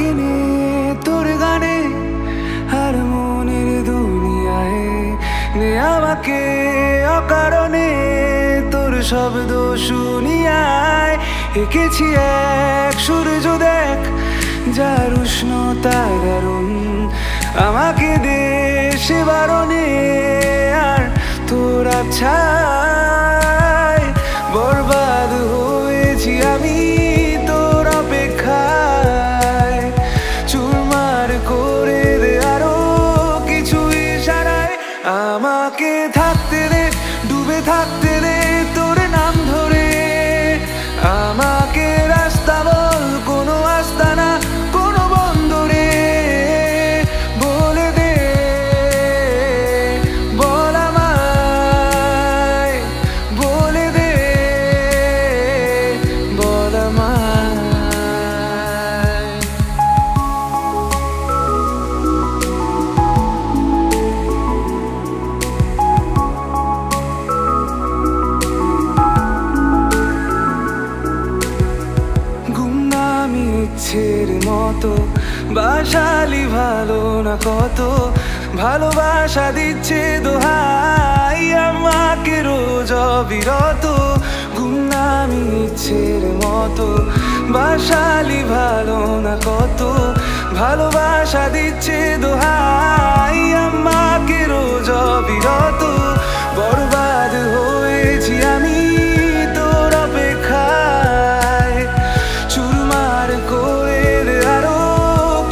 আমাকে নে তোর গানে আর মনের দুনিয়ায় নে আমাকে অকারণে তোর শব্দ শুনিয়ায় এঁকেছি এক সূর্য দেখ যার উষ্ণতা দারুণ আমাকে দে সে বারণে আর তোর আচ্ছায় বরবাদ হয়েছি আমি তোর অপেক্ষায় চুরমার করে দে আরো কিছু ইশারায় আমাকে থাকতে দে ডুবে থাকতে দে তোর নাম ধরে আমাকে রাস্তা বল কোনো আস্তানা কোনো বন্দরে বলে দে বল আমায় বলে দে বল আমায় গুমনামি ইচ্ছের মতো বাসালি ভালো না কত ভালোবাসা দিচ্ছে দোহাই আমাকে রোজ অবিরত গুমনামি ইচ্ছের মতো বাসালি ভালো না কত ভালোবাসা দিচ্ছে দোহাই আমাকে রোজ অবিরত বরবাদ হয়েছি আমি তোর অপেক্ষায় চুরমার করে দে আরো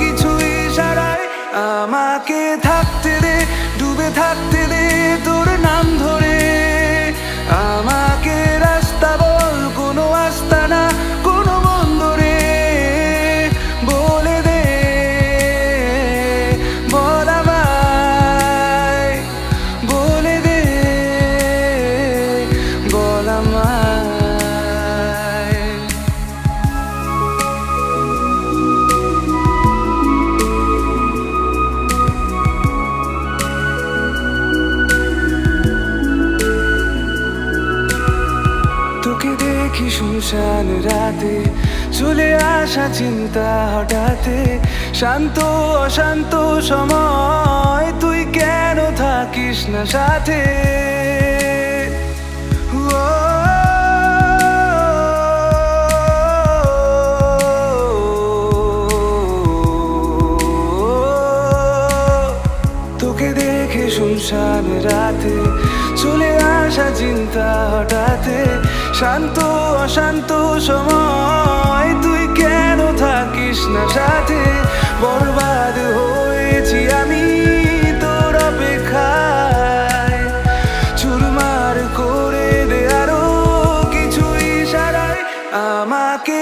কিছু ইশারায় আমাকে থাকতে দে ডুবে থাকতে দে তোর নাম ধরে আমাকে রাস্তা বল কোনো আস্তানা কোনো বন্দরে বলে দে বল আমায় বলে দে বল আমায় তোকে দেখি শুনশান রাতে চলে আসা চিন্তা হঠাতে শান্ত অশান্ত সময় তুই কেন থাকিস না সাথে ও, তোকে দেখে শুনশান রাতে চলে আসা চিন্তা হঠাতে শান্ত অশান্ত সময় তুই কেন থাকিস না সাথে বরবাদ হয়েছি আমি তোর অপেক্ষায় চুরমার করে দে আরো কিছু ইশারায় আমাকে